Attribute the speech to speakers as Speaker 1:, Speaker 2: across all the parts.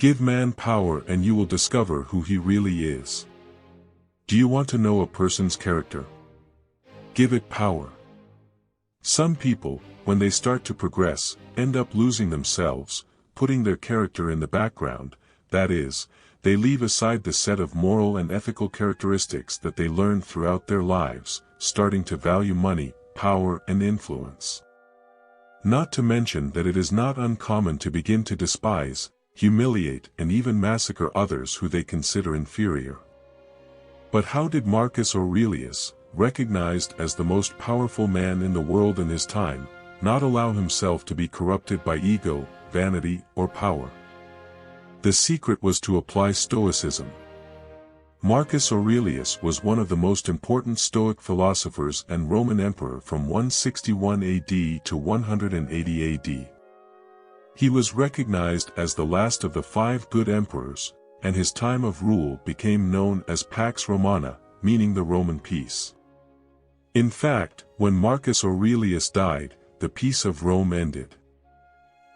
Speaker 1: Give man power and you will discover who he really is. Do you want to know a person's character? Give it power. Some people, when they start to progress, end up losing themselves, putting their character in the background, that is, they leave aside the set of moral and ethical characteristics that they learned throughout their lives, starting to value money, power and influence. Not to mention that it is not uncommon to begin to despise, humiliate and even massacre others who they consider inferior. But how did Marcus Aurelius, recognized as the most powerful man in the world in his time, not allow himself to be corrupted by ego, vanity, or power? The secret was to apply Stoicism. Marcus Aurelius was one of the most important Stoic philosophers and Roman emperor from 161 AD to 180 AD. He was recognized as the last of the 5 good emperors, and his time of rule became known as Pax Romana, meaning the Roman peace. In fact, when Marcus Aurelius died, the peace of Rome ended.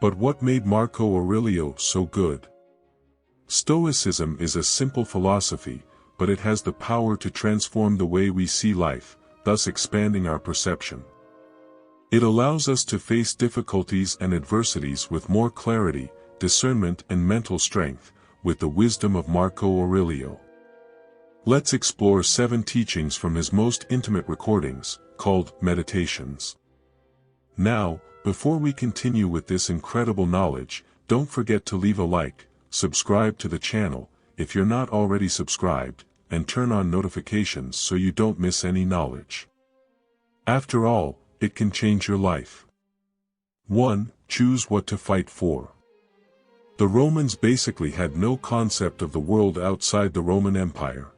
Speaker 1: But what made Marco Aurelio so good? Stoicism is a simple philosophy, but it has the power to transform the way we see life, thus expanding our perception. It allows us to face difficulties and adversities with more clarity, discernment and mental strength, with the wisdom of Marco Aurelio. Let's explore 7 teachings from his most intimate recordings, called Meditations. Now, before we continue with this incredible knowledge, don't forget to leave a like, subscribe to the channel, if you're not already subscribed, and turn on notifications so you don't miss any knowledge. After all, it can change your life. 1. Choose what to fight for. The Romans basically had no concept of the world outside the Roman Empire.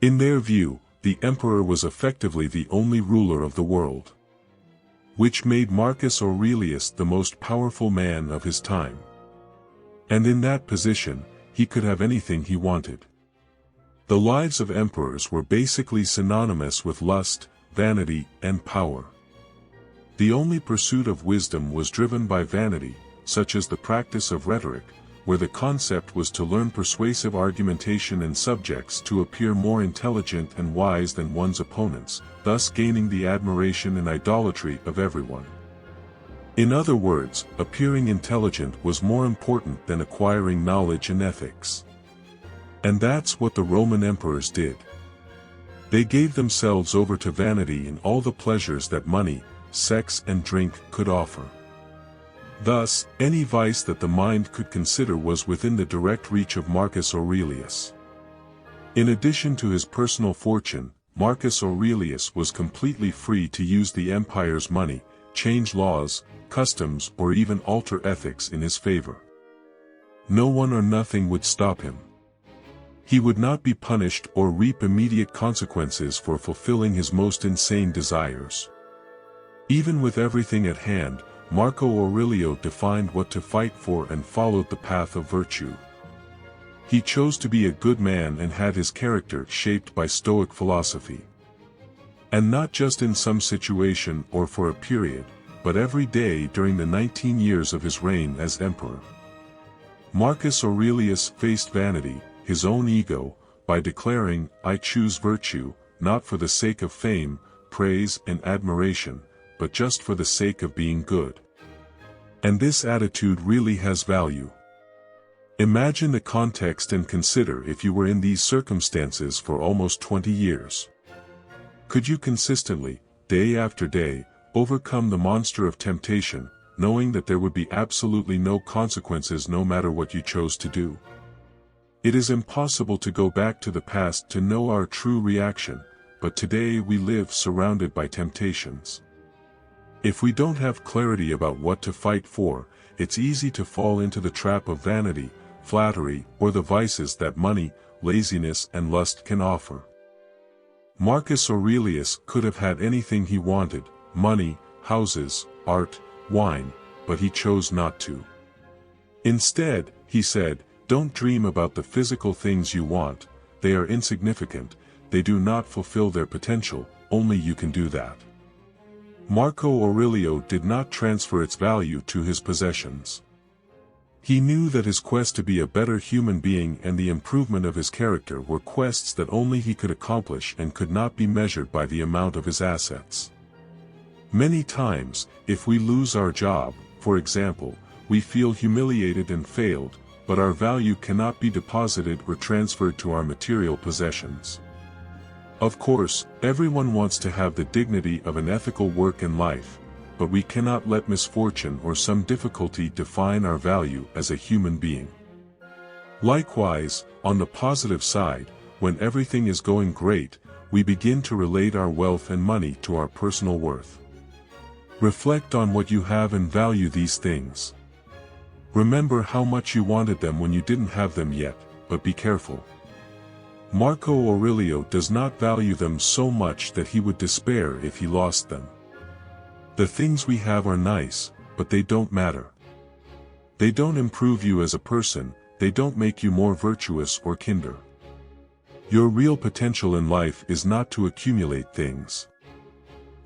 Speaker 1: In their view, the emperor was effectively the only ruler of the world, which made Marcus Aurelius the most powerful man of his time. And in that position, he could have anything he wanted. The lives of emperors were basically synonymous with lust, vanity, and power. The only pursuit of wisdom was driven by vanity, such as the practice of rhetoric, where the concept was to learn persuasive argumentation in subjects to appear more intelligent and wise than one's opponents, thus gaining the admiration and idolatry of everyone. In other words, appearing intelligent was more important than acquiring knowledge and ethics. And that's what the Roman emperors did. They gave themselves over to vanity and all the pleasures that money, sex and drink could offer. Thus, any vice that the mind could consider was within the direct reach of Marcus Aurelius. In addition to his personal fortune, Marcus Aurelius was completely free to use the empire's money, change laws, customs or even alter ethics in his favor. No one or nothing would stop him. He would not be punished or reap immediate consequences for fulfilling his most insane desires. Even with everything at hand, Marco Aurelio defined what to fight for and followed the path of virtue. He chose to be a good man and had his character shaped by Stoic philosophy. And not just in some situation or for a period, but every day during the 19 years of his reign as emperor. Marcus Aurelius faced vanity, his own ego, by declaring, "I choose virtue, not for the sake of fame, praise and admiration, but just for the sake of being good." And this attitude really has value. Imagine the context and consider if you were in these circumstances for almost 20 years. Could you consistently, day after day, overcome the monster of temptation, knowing that there would be absolutely no consequences no matter what you chose to do? It is impossible to go back to the past to know our true reaction, but today we live surrounded by temptations. If we don't have clarity about what to fight for, it's easy to fall into the trap of vanity, flattery, or the vices that money, laziness and lust can offer. Marcus Aurelius could have had anything he wanted, money, houses, art, wine, but he chose not to. Instead, he said, "Don't dream about the physical things you want, they are insignificant, they do not fulfill their potential, only you can do that." Marco Aurelio did not transfer its value to his possessions. He knew that his quest to be a better human being and the improvement of his character were quests that only he could accomplish and could not be measured by the amount of his assets. Many times, if we lose our job, for example, we feel humiliated and failed, but our value cannot be deposited or transferred to our material possessions. Of course, everyone wants to have the dignity of an ethical work in life, but we cannot let misfortune or some difficulty define our value as a human being. Likewise, on the positive side, when everything is going great, we begin to relate our wealth and money to our personal worth. Reflect on what you have and value these things. Remember how much you wanted them when you didn't have them yet, but be careful. Marco Aurelio does not value them so much that he would despair if he lost them. The things we have are nice, but they don't matter. They don't improve you as a person, they don't make you more virtuous or kinder. Your real potential in life is not to accumulate things.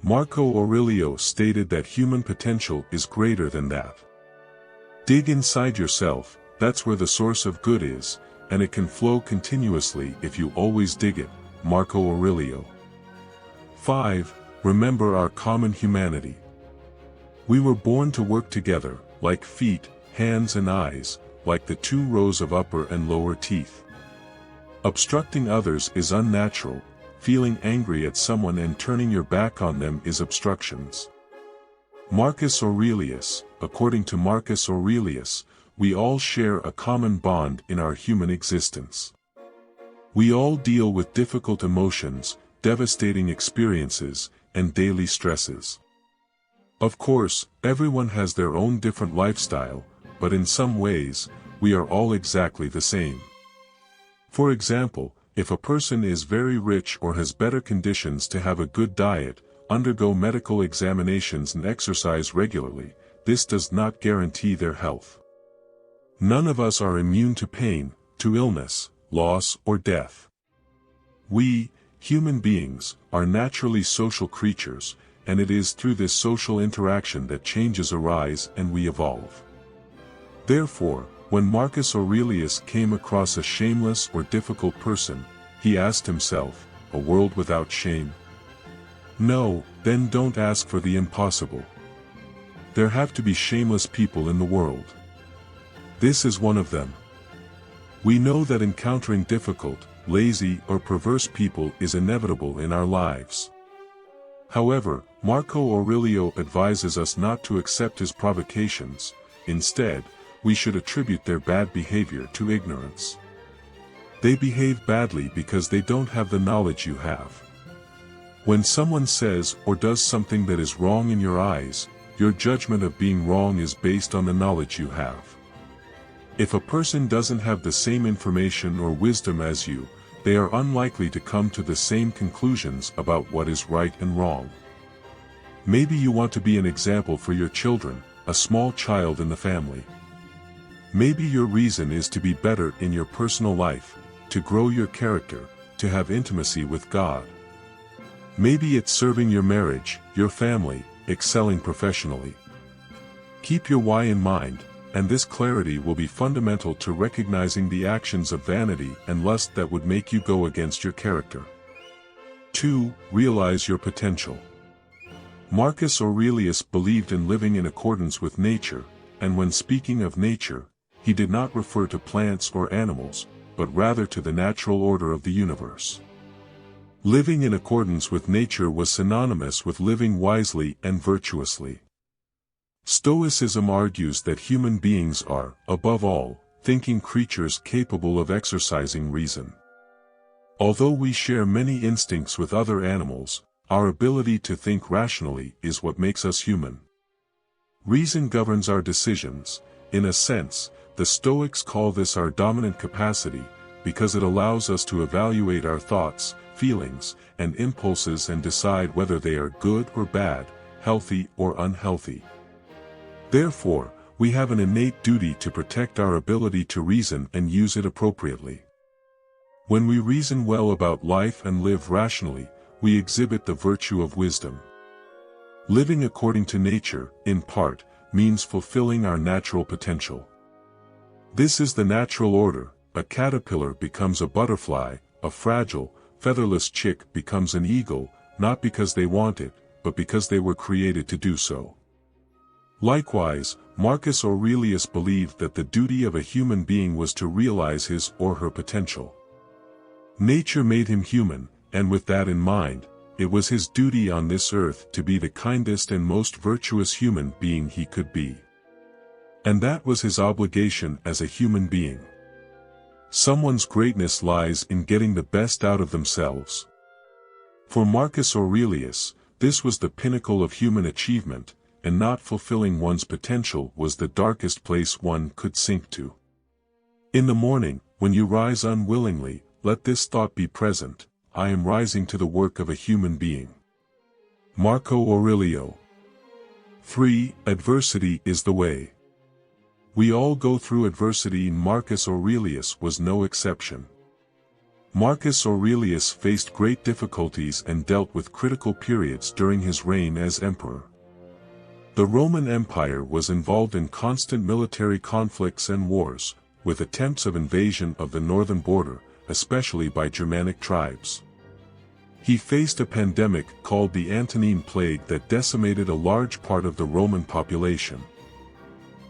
Speaker 1: Marco Aurelio stated that human potential is greater than that. Dig inside yourself, that's where the source of good is, and it can flow continuously if you always dig it. Marco Aurelio. 5. Remember our common humanity. We were born to work together, like feet, hands and eyes, like the 2 rows of upper and lower teeth. Obstructing others is unnatural, feeling angry at someone and turning your back on them is obstructions. Marcus Aurelius. According to Marcus Aurelius, we all share a common bond in our human existence. We all deal with difficult emotions, devastating experiences, and daily stresses. Of course, everyone has their own different lifestyle, but in some ways, we are all exactly the same. For example, if a person is very rich or has better conditions to have a good diet, undergo medical examinations and exercise regularly, this does not guarantee their health. None of us are immune to pain, to illness, loss or death. We, human beings, are naturally social creatures, and it is through this social interaction that changes arise and we evolve. Therefore, when Marcus Aurelius came across a shameless or difficult person, he asked himself, a world without shame? No, then don't ask for the impossible. There have to be shameless people in the world. This is one of them. We know that encountering difficult, lazy or perverse people is inevitable in our lives. However, Marco Aurelio advises us not to accept his provocations. Instead, we should attribute their bad behavior to ignorance. They behave badly because they don't have the knowledge you have. When someone says or does something that is wrong in your eyes, your judgment of being wrong is based on the knowledge you have. If a person doesn't have the same information or wisdom as you, they are unlikely to come to the same conclusions about what is right and wrong. Maybe you want to be an example for your children, a small child in the family. Maybe your reason is to be better in your personal life, to grow your character, to have intimacy with God. Maybe it's serving your marriage, your family, excelling professionally. Keep your why in mind, and this clarity will be fundamental to recognizing the actions of vanity and lust that would make you go against your character. 2. Realize your potential. Marcus Aurelius believed in living in accordance with nature, and when speaking of nature, he did not refer to plants or animals, but rather to the natural order of the universe. Living in accordance with nature was synonymous with living wisely and virtuously. Stoicism argues that human beings are, above all, thinking creatures capable of exercising reason. Although we share many instincts with other animals, our ability to think rationally is what makes us human. Reason governs our decisions. In a sense, the Stoics call this our dominant capacity, because it allows us to evaluate our thoughts, feelings, and impulses and decide whether they are good or bad, healthy or unhealthy. Therefore, we have an innate duty to protect our ability to reason and use it appropriately. When we reason well about life and live rationally, we exhibit the virtue of wisdom. Living according to nature, in part, means fulfilling our natural potential. This is the natural order: a caterpillar becomes a butterfly, a fragile, featherless chick becomes an eagle, not because they want it, but because they were created to do so. Likewise, Marcus Aurelius believed that the duty of a human being was to realize his or her potential. Nature made him human, and with that in mind, it was his duty on this earth to be the kindest and most virtuous human being he could be. And that was his obligation as a human being. Someone's greatness lies in getting the best out of themselves. For Marcus Aurelius, this was the pinnacle of human achievement, and not fulfilling one's potential was the darkest place one could sink to. In the morning, when you rise unwillingly, let this thought be present: I am rising to the work of a human being. Marco Aurelio. 3. Adversity is the way. We all go through adversity, and Marcus Aurelius was no exception. Marcus Aurelius faced great difficulties and dealt with critical periods during his reign as emperor. The Roman Empire was involved in constant military conflicts and wars, with attempts of invasion of the northern border, especially by Germanic tribes. He faced a pandemic called the Antonine Plague that decimated a large part of the Roman population.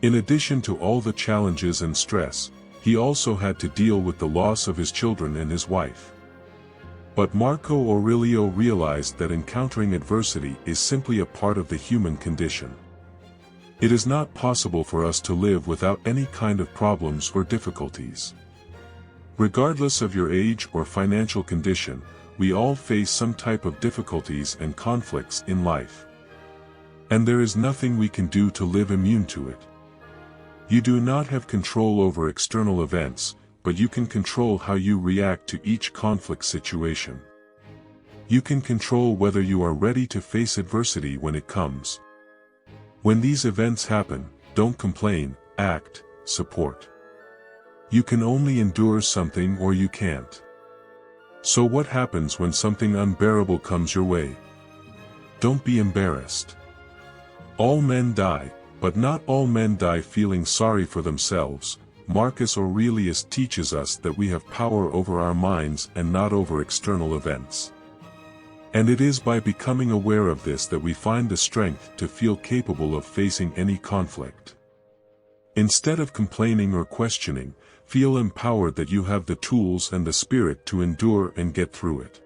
Speaker 1: In addition to all the challenges and stress, he also had to deal with the loss of his children and his wife. But Marco Aurelio realized that encountering adversity is simply a part of the human condition. It is not possible for us to live without any kind of problems or difficulties. Regardless of your age or financial condition, we all face some type of difficulties and conflicts in life. And there is nothing we can do to live immune to it. You do not have control over external events, but you can control how you react to each conflict situation. You can control whether you are ready to face adversity when it comes. When these events happen, don't complain, act, support. You can only endure something or you can't. So what happens when something unbearable comes your way? Don't be embarrassed. All men die, but not all men die feeling sorry for themselves. Marcus Aurelius teaches us that we have power over our minds and not over external events. And it is by becoming aware of this that we find the strength to feel capable of facing any conflict. Instead of complaining or questioning, feel empowered that you have the tools and the spirit to endure and get through it.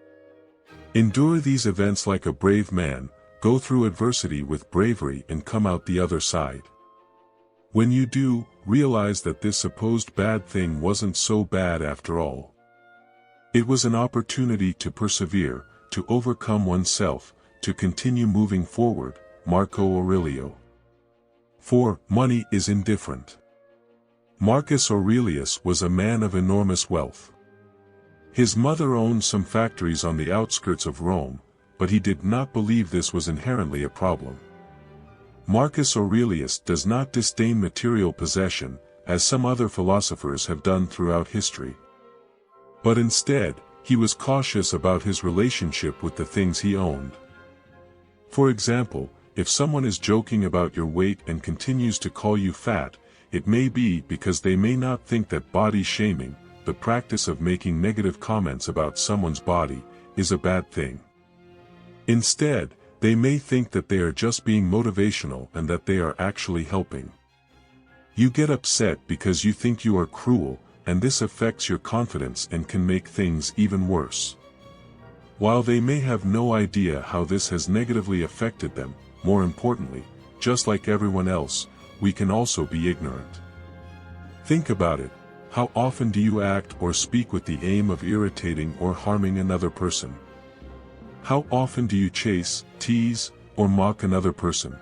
Speaker 1: Endure these events like a brave man, go through adversity with bravery and come out the other side. When you do, realize that this supposed bad thing wasn't so bad after all. It was an opportunity to persevere, to overcome oneself, to continue moving forward. Marco Aurelio. 4. Money is indifferent. Marcus Aurelius was a man of enormous wealth. His mother owned some factories on the outskirts of Rome, but he did not believe this was inherently a problem. Marcus Aurelius does not disdain material possession, as some other philosophers have done throughout history. But instead, he was cautious about his relationship with the things he owned. For example, if someone is joking about your weight and continues to call you fat, it may be because they may not think that body shaming, the practice of making negative comments about someone's body, is a bad thing. Instead, they may think that they are just being motivational and that they are actually helping. You get upset because you think you are cruel, and this affects your confidence and can make things even worse. While they may have no idea how this has negatively affected them, more importantly, just like everyone else, we can also be ignorant. Think about it: how often do you act or speak with the aim of irritating or harming another person? How often do you chase, tease, or mock another person?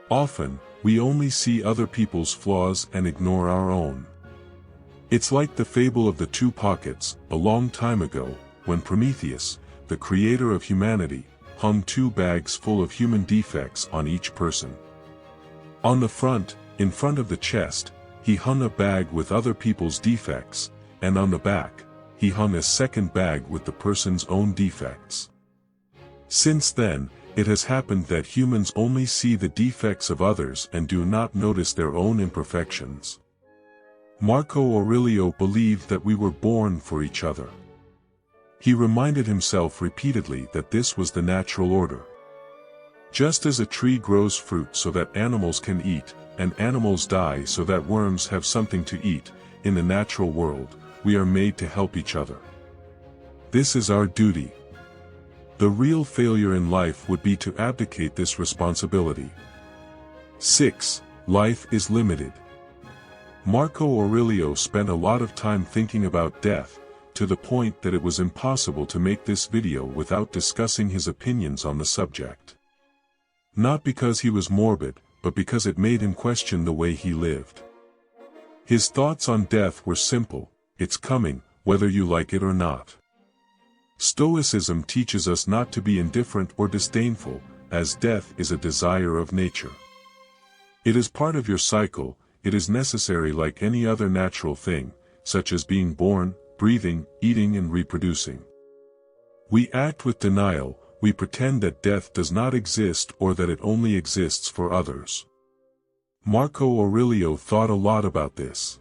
Speaker 1: Often, we only see other people's flaws and ignore our own. It's like the fable of the two pockets. A long time ago, when Prometheus, the creator of humanity, hung two bags full of human defects on each person. On the front, in front of the chest, he hung a bag with other people's defects, and on the back, he hung a second bag with the person's own defects. Since then, it has happened that humans only see the defects of others and do not notice their own imperfections. Marco Aurelio believed that we were born for each other. He reminded himself repeatedly that this was the natural order. Just as a tree grows fruit so that animals can eat, and animals die so that worms have something to eat, in the natural world, we are made to help each other. This is our duty. The real failure in life would be to abdicate this responsibility. 6. Life is limited. Marco Aurelio spent a lot of time thinking about death, to the point that it was impossible to make this video without discussing his opinions on the subject. Not because he was morbid, but because it made him question the way he lived. His thoughts on death were simple: it's coming, whether you like it or not. Stoicism teaches us not to be indifferent or disdainful, as death is a desire of nature. It is part of your cycle, it is necessary like any other natural thing, such as being born, breathing, eating and reproducing. We act with denial, we pretend that death does not exist or that it only exists for others. Marco Aurelio thought a lot about this.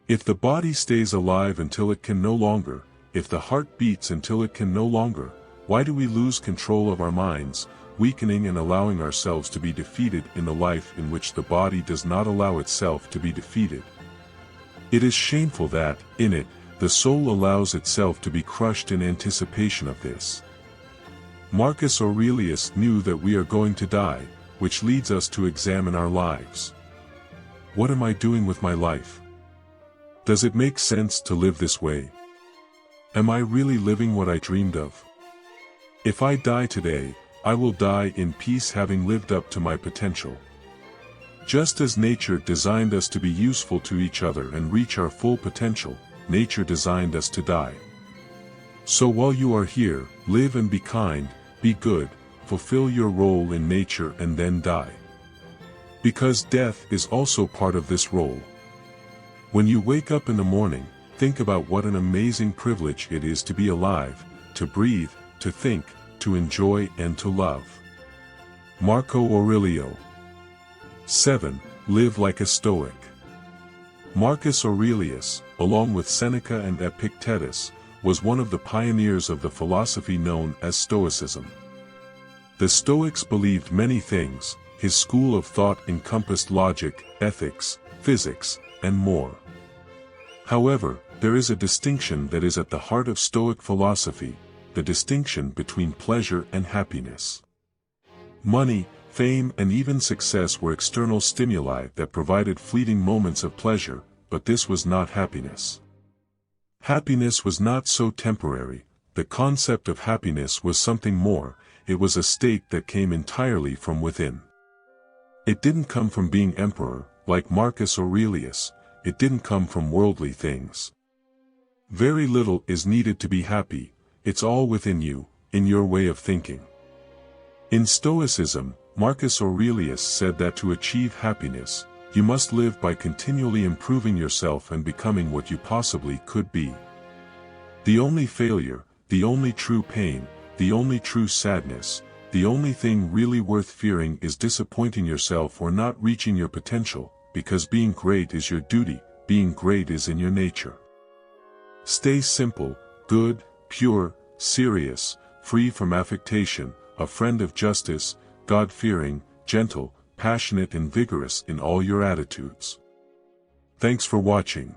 Speaker 1: If the body stays alive until it can no longer, if the heart beats until it can no longer, why do we lose control of our minds, weakening and allowing ourselves to be defeated in the life in which the body does not allow itself to be defeated? It is shameful that, in it, the soul allows itself to be crushed in anticipation of this. Marcus Aurelius knew that we are going to die, which leads us to examine our lives. What am I doing with my life? Does it make sense to live this way? Am I really living what I dreamed of? If I die today, I will die in peace, having lived up to my potential. Just as nature designed us to be useful to each other and reach our full potential, nature designed us to die. So while you are here, live and be kind, be good, fulfill your role in nature and then die. Because death is also part of this role. When you wake up in the morning, think about what an amazing privilege it is to be alive, to breathe, to think, to enjoy and to love. Marco Aurelio. 7. Live like a Stoic. Marcus Aurelius, along with Seneca and Epictetus, was one of the pioneers of the philosophy known as Stoicism. The Stoics believed many things. His school of thought encompassed logic, ethics, physics, and more. However, there is a distinction that is at the heart of Stoic philosophy, the distinction between pleasure and happiness. Money, fame and even success were external stimuli that provided fleeting moments of pleasure, but this was not happiness. Happiness was not so temporary. The concept of happiness was something more. It was a state that came entirely from within. It didn't come from being emperor, like Marcus Aurelius. It didn't come from worldly things. Very little is needed to be happy. It's all within you, in your way of thinking. In Stoicism, Marcus Aurelius said that to achieve happiness, you must live by continually improving yourself and becoming what you possibly could be. The only failure, the only true pain, the only true sadness, the only thing really worth fearing is disappointing yourself or not reaching your potential, because being great is your duty, being great is in your nature. Stay simple, good, pure, serious, free from affectation, a friend of justice, God-fearing, gentle, passionate and vigorous in all your attitudes. Thanks for watching.